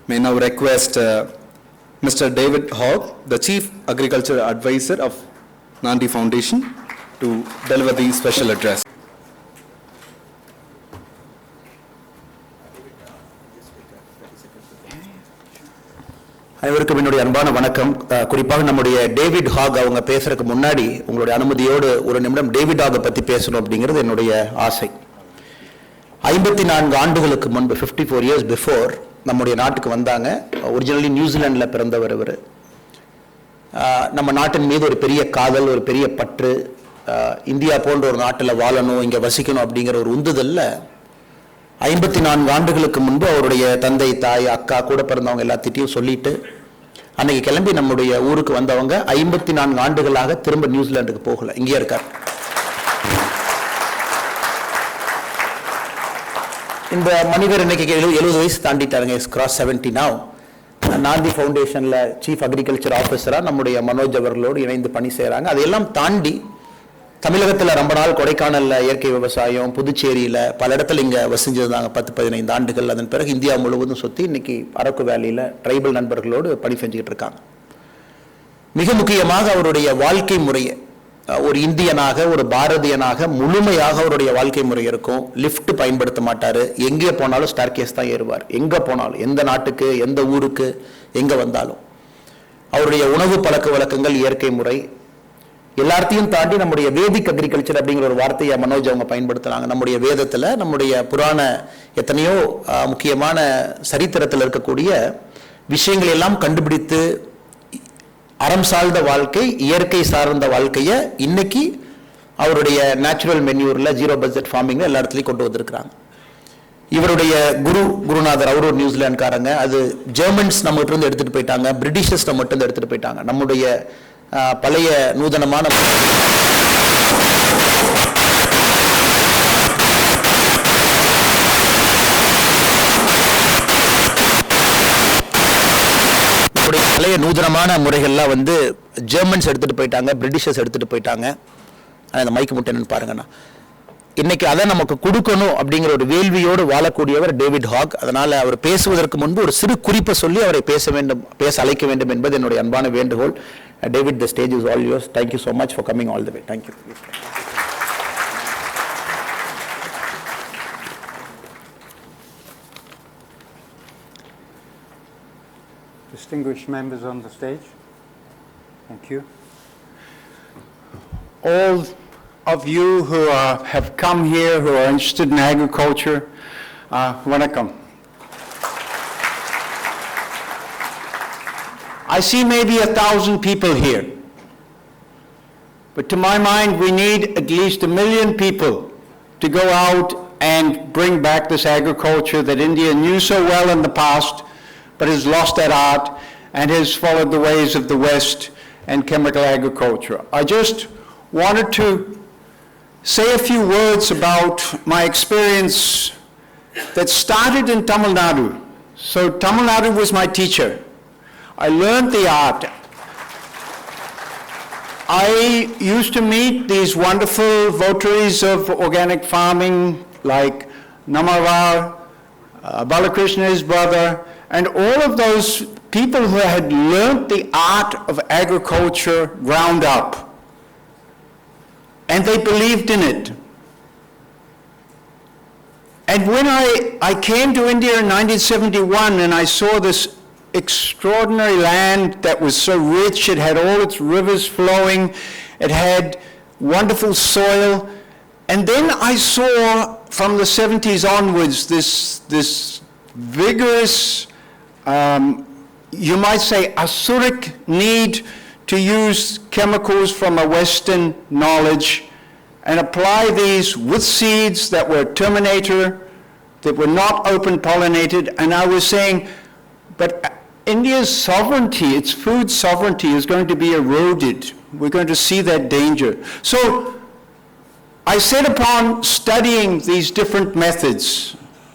May now request Mr. David Hogg, the Chief Agriculture Advisor of Naandi Foundation, to deliver the special address. அனைவருக்கும் என்னுடைய அன்பான வணக்கம். குறிப்பாக நம்முடைய டேவிட் ஹாக் அவங்க பேசுறதுக்கு முன்னாடி உங்களுடைய அனுமதியோடு ஒரு நிமிடம் டேவிட் ஹாகை பற்றி பேசணும் அப்படிங்கிறது என்னுடைய ஆசை. 54 ஆண்டுகளுக்கு முன்பு 54 years before நம்முடைய நாட்டுக்கு வந்தாங்க. ஒரிஜினலி நியூசிலாண்டில் பிறந்தவர் இவர். நம்ம நாட்டின் மீது ஒரு பெரிய காதல், ஒரு பெரிய பற்று, இந்தியா போன்ற ஒரு நாட்டில் வாழணும், இங்கே வசிக்கணும் அப்படிங்கிற ஒரு உந்துதல்ல 54 ஆண்டுகளுக்கு முன்பு அவருடைய தந்தை, தாய், அக்கா, கூட பிறந்தவங்க எல்லாத்திட்டையும் சொல்லிட்டு அன்னைக்கு கிளம்பி நம்முடைய ஊருக்கு வந்தவங்க 54 ஆண்டுகளாக திரும்ப நியூசிலாண்டுக்கு போகல, இங்கே இருக்கார். இந்த மனிதர் இன்னைக்கு 70 வயசு தாண்டிட்டாருங்க, இஸ் கிராஸ் 70 now. நாந்தி ஃபவுண்டேஷனில் சீஃப் அக்ரிகல்ச்சர் ஆஃபீஸராக நம்முடைய மனோஜ் அவர்களோடு இணைந்து பணி செய்கிறாங்க. அதையெல்லாம் தாண்டி தமிழகத்தில் ரொம்ப நாள் கொடைக்கானலில் இயற்கை விவசாயம், புதுச்சேரியில் பல இடத்துல இங்கே வசிஞ்சிருந்தாங்க 10-15 ஆண்டுகள். அதன் பிறகு இந்தியா முழுவதும் சுற்றி இன்னைக்கு அரக்கு வேலியில் ட்ரைபல் நண்பர்களோடு பணி செஞ்சுக்கிட்டு இருக்காங்க. மிக முக்கியமாக அவருடைய வாழ்க்கை முறையை, ஒரு இந்தியனாக, ஒரு பாரதியனாக முழுமையாக அவருடைய வாழ்க்கை முறை இருக்கும். லிஃப்ட் பயன்படுத்த மாட்டார், எங்கே போனாலும் ஸ்டார்கேஸ் தான் ஏறுவார். எங்கே போனாலும், எந்த நாட்டுக்கு, எந்த ஊருக்கு, எங்கே வந்தாலும் அவருடைய உணவு பழக்க வழக்கங்கள், இயற்கை முறை எல்லாத்தையும் தாண்டி நம்முடைய வேதிக் அக்ரிகல்ச்சர் அப்படிங்கிற ஒரு வார்த்தையை மனோஜ் அவங்க பயன்படுத்துகிறாங்க. நம்முடைய வேதத்தில், நம்முடைய புராண எத்தனையோ முக்கியமான சரித்திரத்தில் இருக்கக்கூடிய விஷயங்கள் எல்லாம் கண்டுபிடித்து அறம் சார்ந்த வாழ்க்கை, இயற்கை சார்ந்த வாழ்க்கையை இன்னைக்கு அவருடைய நேச்சுரல் மென்யூரில், ஜீரோ பட்ஜெட் ஃபார்மிங்கில் எல்லா இடத்துலையும் கொண்டு வந்திருக்கிறாங்க. இவருடைய குருநாதர் அவர் ஒரு நியூசிலாந்துக்காரங்க. அது ஜெர்மன்ஸ் நம்மகிட்ட இருந்து எடுத்துகிட்டு போயிட்டாங்க, பிரிட்டிஷர்ஸ் நம்மகிட்ட இருந்து எடுத்துகிட்டு போயிட்டாங்க. நம்முடைய பழைய நூதனமான பழைய நூதனமான முறைகள்லாம் வந்து ஜெர்மன்ஸ் எடுத்துட்டு போயிட்டாங்க, பிரிட்டிஷர்ஸ் எடுத்துட்டு போயிட்டாங்க. அந்த மைக்கு முட்டைன்னு பாருங்கண்ணா. இன்னைக்கு அதை நமக்கு கொடுக்கணும் அப்படிங்கிற ஒரு வேள்வியோடு வாழக்கூடியவர் டேவிட் ஹாக். அதனால அவர் பேசுவதற்கு முன்பு ஒரு சிறு குறிப்பை சொல்லி அவரை பேச அழைக்க வேண்டும் என்பது என்னுடைய அன்பான வேண்டுகோள். David, the stage is all yours. Thank you so much for coming all the way. Thank you. Distinguished members on the stage, thank you. All of you who have come here, who are interested in agriculture, welcome. I see maybe 1,000 people here, but to my mind we need at least 1 million people to go out and bring back this agriculture that India knew so well in the past, but has lost that art and has followed the ways of the West and chemical agriculture. I just wanted to say a few words about my experience that started in Tamil Nadu. So Tamil Nadu was my teacher. I learned the art. I used to meet these wonderful votaries of organic farming like Namavar, Balakrishna, his brother, and all of those people who had learned the art of agriculture ground up. And they believed in it. And when I came to India in 1971 and I saw this extraordinary land that was so rich, it had all its rivers flowing, it had wonderful soil, and then I saw from the 70s onwards this vigorous, you might say asuric need to use chemicals from a Western knowledge and apply these with seeds that were terminator, that were not open pollinated, and I was saying, but India's sovereignty, its food sovereignty, is going to be eroded. We're going to see that danger. So I set upon studying these different methods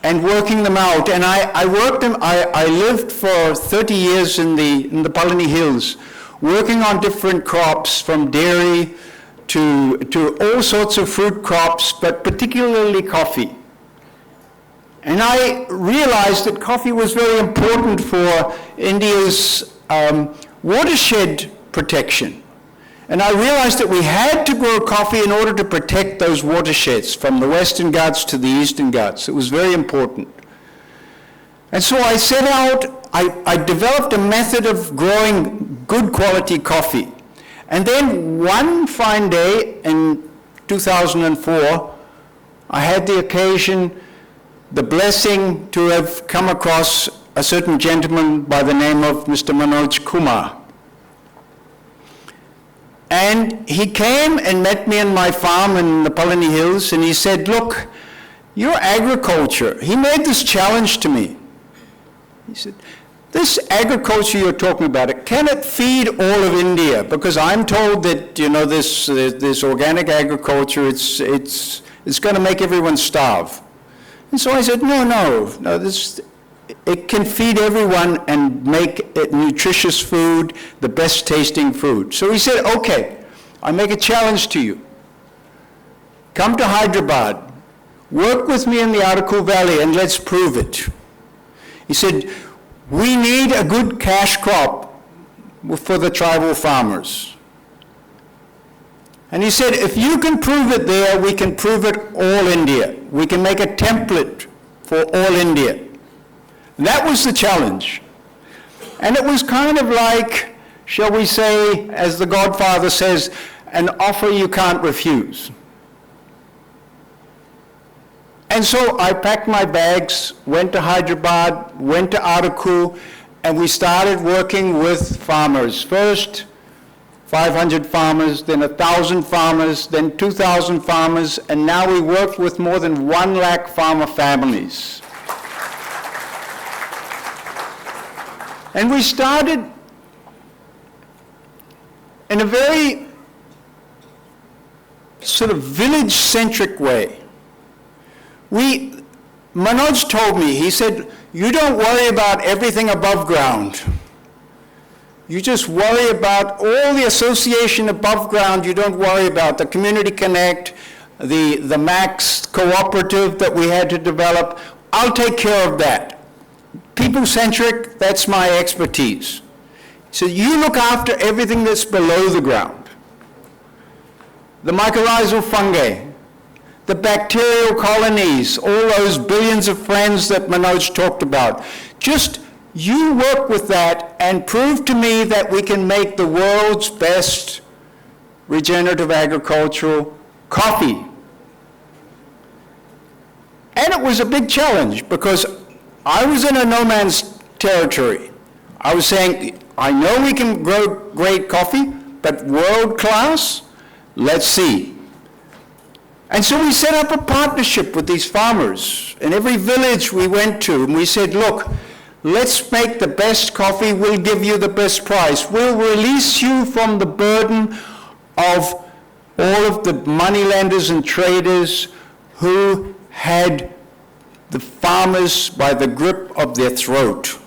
and working them out. And I lived for 30 years in the Palani Hills, working on different crops from dairy to all sorts of fruit crops, but particularly coffee. And I realized that coffee was very important for India's watershed protection. And I realized that we had to grow coffee in order to protect those watersheds from the Western Ghats to the Eastern Ghats. It was very important. And so I set out, I developed a method of growing good quality coffee. And then one fine day in 2004, I had the occasion, the blessing to have come across a certain gentleman by the name of Mr. Manoj Kumar. And he came and met me in my farm in the Palani Hills, and he said, look, your agriculture, he made this challenge to me. He said, this agriculture you're talking about, can it feed all of India? Because I'm told that, you know, this organic agriculture, it's going to make everyone starve. And so I said, no, it can feed everyone and make it nutritious food, the best tasting food. So he said, okay, I make a challenge to you. Come to Hyderabad, work with me in the Araku Valley, and let's prove it. He said, we need a good cash crop for the tribal farmers. And he said, if you can prove it there, we can prove it all India. We can make a template for all India. And that was the challenge. And it was kind of like, shall we say, as the Godfather says, an offer you can't refuse. And so I packed my bags, went to Hyderabad, went to Araku, and we started working with farmers. First, 500 farmers, then 1,000 farmers, then 2,000 farmers, and now we work with more than 1 lakh farmer families. And we started in a very sort of village-centric way. Manoj told me, he said, you don't worry about everything above ground. You just worry about all the association above ground. You don't worry about the Community Connect, the Max cooperative that we had to develop. I'll take care of that. People-centric, that's my expertise. So you look after everything that's below the ground. The mycorrhizal fungi, the bacterial colonies, all those billions of friends that Manoj talked about. Just you work with that and prove to me that we can make the world's best regenerative agricultural coffee. And it was a big challenge because I was in a no man's territory. I was saying, I know we can grow great coffee, but world class, let's see. And so we set up a partnership with these farmers. In every village we went to, and we said, look, let's make the best coffee, we'll give you the best price. We'll release you from the burden of all of the moneylenders and traders who had the farmers by the grip of their throat.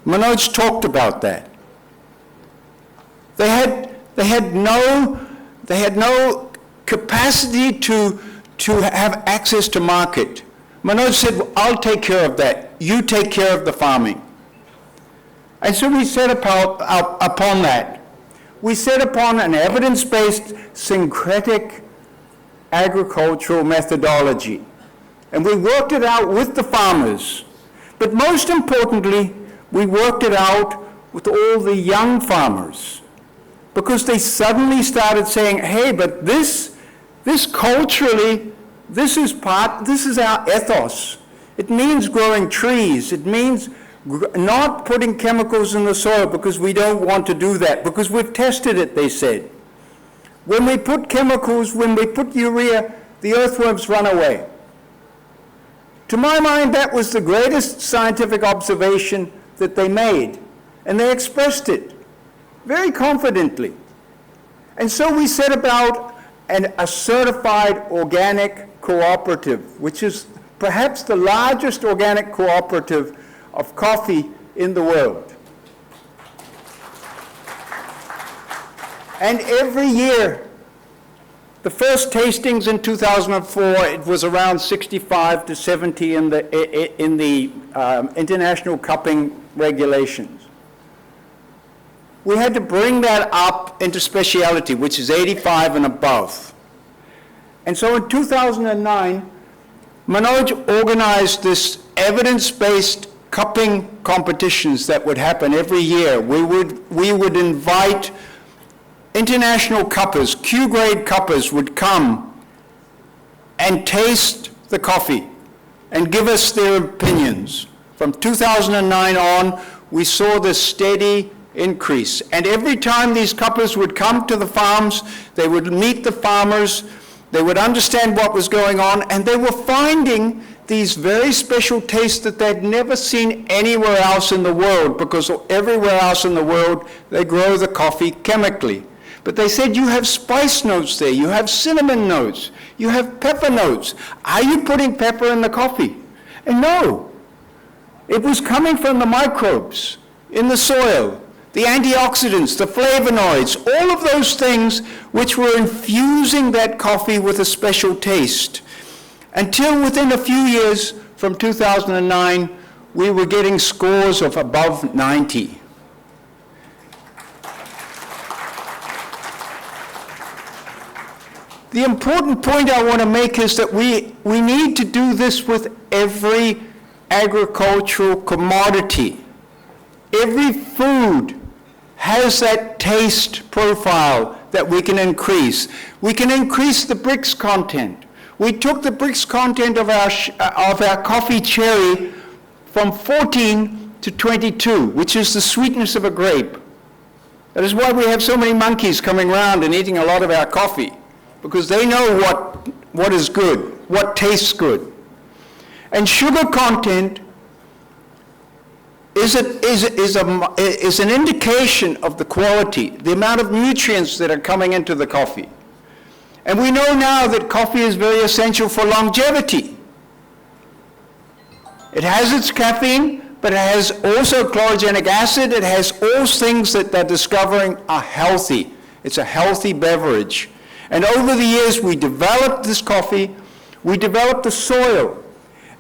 Manoj talked about that. They had no capacity to have access to market. Manoj said, well, I'll take care of that. You take care of the farming. And so we set upon that. We set upon an evidence-based syncretic agricultural methodology. And we worked it out with the farmers. But most importantly, we worked it out with all the young farmers. Because they suddenly started saying, hey, but this culturally, this is our ethos. It means growing trees. It means not putting chemicals in the soil because we don't want to do that, because we've tested it, they said. When we put chemicals, when we put urea, the earthworms run away. To my mind, that was the greatest scientific observation that they made, and they expressed it very confidently. And so we set about a certified organic cooperative, which is perhaps the largest organic cooperative of coffee in the world. And every year, The first tastings in 2004, it was around 65 to 70 in the international cupping regulations. We had to bring that up into speciality, which is 85 and above. And so in 2009, Manoj organized this evidence-based cupping competitions that would happen every year. We would invite international cuppers, Q-grade cuppers would come and taste the coffee and give us their opinions. From 2009 on, we saw this steady increase. And every time these cuppers would come to the farms, they would meet the farmers, they would understand what was going on, and they were finding these very special tastes that they'd never seen anywhere else in the world, because everywhere else in the world, they grow the coffee chemically. But they said, you have spice notes there, you have cinnamon notes, you have pepper notes. Are you putting pepper in the coffee? And no, it was coming from the microbes in the soil, the antioxidants, the flavonoids, all of those things which were infusing that coffee with a special taste. Until within a few years, from 2009, we were getting scores of above 90. The important point I want to make is that we need to do this with every agricultural commodity. Every food has that taste profile that we can increase. We can increase the brix content. We took the brix content of our coffee cherry from 14 to 22, which is the sweetness of a grape. That is why we have so many monkeys coming around and eating a lot of our coffee, because they know what is good, what tastes good. And sugar content is an indication of the quality, the amount of nutrients that are coming into the coffee. And we know now that coffee is very essential for longevity. It has its caffeine, but it has also chlorogenic acid. It has all things that they're discovering are healthy. It's a healthy beverage. And over the years, we developed this coffee, we developed the soil,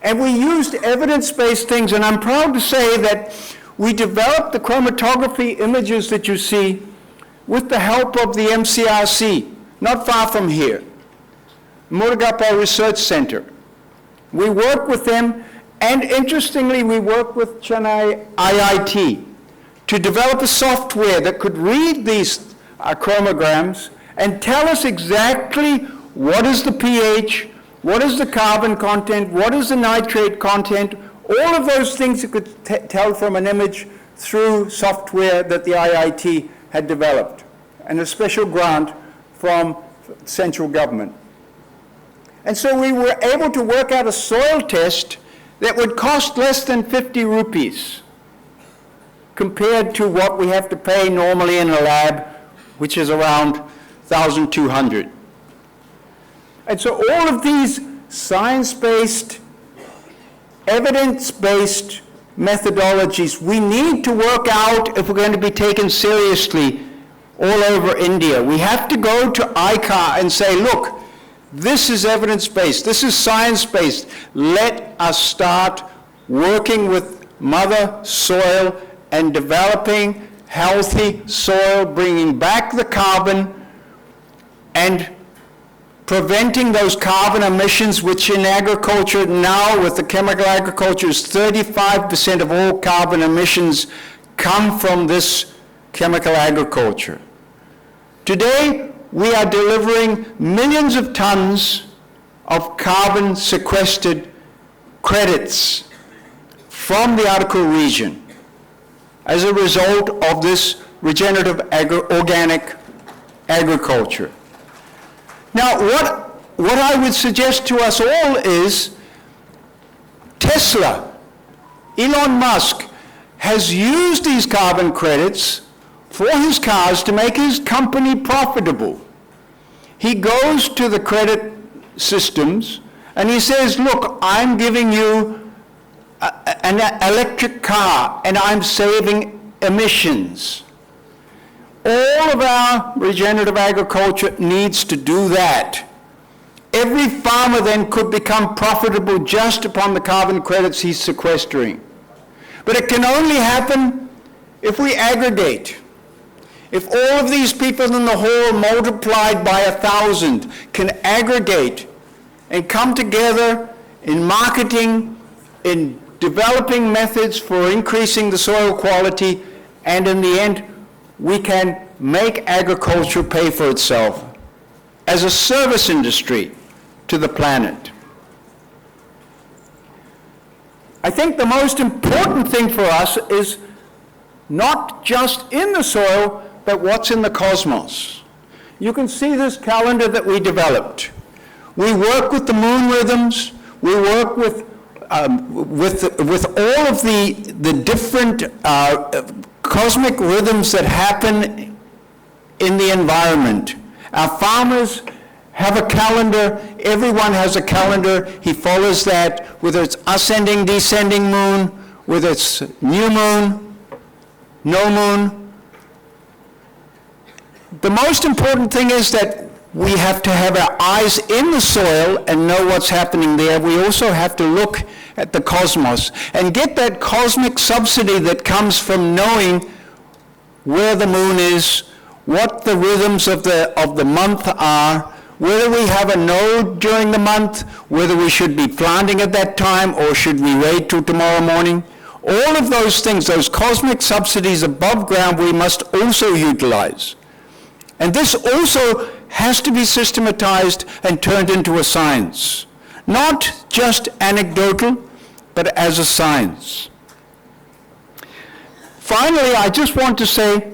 and we used evidence-based things. And I'm proud to say that we developed the chromatography images that you see with the help of the MCRC, not far from here, Murugappa Research Center. We work with them, and interestingly, we work with Chennai IIT to develop a software that could read these chromograms and tell us exactly what is the pH, what is the carbon content, what is the nitrate content, all of those things you could tell from an image through software that the IIT had developed, and a special grant from central government. And so we were able to work out a soil test that would cost less than 50 rupees compared to what we have to pay normally in a lab, which is around 1,200. And so all of these science-based, evidence-based methodologies we need to work out if we're going to be taken seriously all over India. We have to go to ICAR and say, look, this is evidence-based, this is science-based. Let us start working with mother soil and developing healthy soil, bringing back the carbon and preventing those carbon emissions, which in agriculture now with the chemical agriculture is 35% of all carbon emissions come from this chemical agriculture. Today, we are delivering millions of tons of carbon sequestered credits from the Arctic region as a result of this regenerative organic agriculture. Now, what I would suggest to us all is Tesla, Elon Musk, has used these carbon credits for his cars to make his company profitable. He goes to the credit systems and he says, look, I'm giving you an electric car and I'm saving emissions. All of our regenerative agriculture needs to do that. Every farmer then could become profitable just upon the carbon credits he's sequestering. But it can only happen if we aggregate. If all of these people in the hall multiplied by 1,000 can aggregate and come together in marketing, in developing methods for increasing the soil quality, and in the end, we can make agriculture pay for itself as a service industry to the planet. I think the most important thing for us is not just in the soil, but what's in the cosmos. You can see this calendar that we developed. We work with the moon rhythms. We work with all of the different cosmic rhythms that happen in the environment. Our farmers have a calendar. Everyone has a calendar. He follows that, whether it's ascending, descending moon, whether it's new moon, no moon. The most important thing is that we have to have our eyes in the soil and know what's happening there. We also have to look at the cosmos and get that cosmic subsidy that comes from knowing where the moon is, what the rhythms of the month are, whether we have a node during the month, whether we should be planting at that time or should we wait till tomorrow morning. All of those things, those cosmic subsidies above ground, we must also utilize. And this also has to be systematized and turned into a science. Not just anecdotal, but as a science. Finally, I just want to say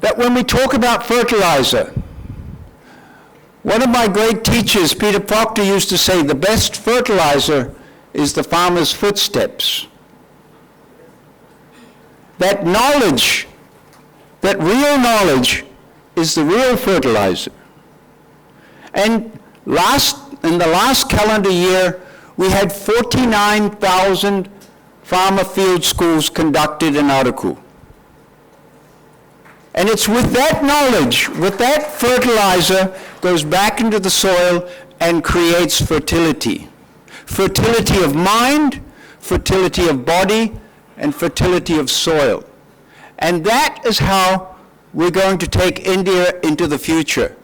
that when we talk about fertilizer, one of my great teachers, Peter Proctor, used to say, the best fertilizer is the farmer's footsteps. That knowledge, that real knowledge, is the real fertilizer. And in the last calendar year, we had 49,000 farmer field schools conducted in Araku. And it's with that knowledge, with that fertilizer, goes back into the soil and creates fertility. Fertility of mind, fertility of body, and fertility of soil. And that is how we're going to take India into the future.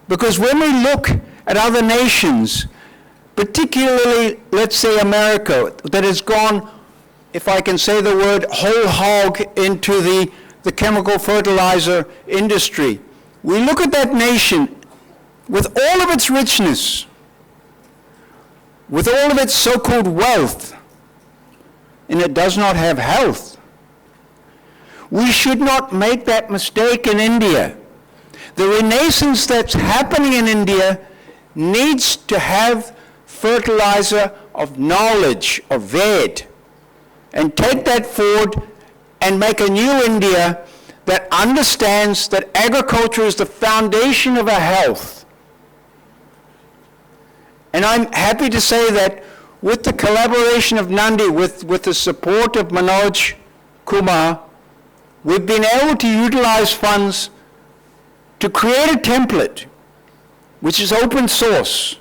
Because when we look at other nations, particularly, let's say America, that has gone, if I can say the word, whole hog into the chemical fertilizer industry. We look at that nation with all of its richness, with all of its so-called wealth, and it does not have health. We should not make that mistake in India. The renaissance that's happening in India needs to have fertilizer of knowledge, of Ved, and take that forward and make a new India that understands that agriculture is the foundation of our health. And I'm happy to say that with the collaboration of Naandi, with the support of Manoj, Kumar, we've been able to utilize funds to create a template which is open source,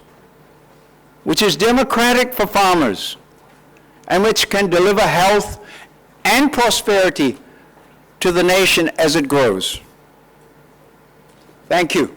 which is democratic for farmers, and which can deliver health and prosperity to the nation as it grows. Thank you.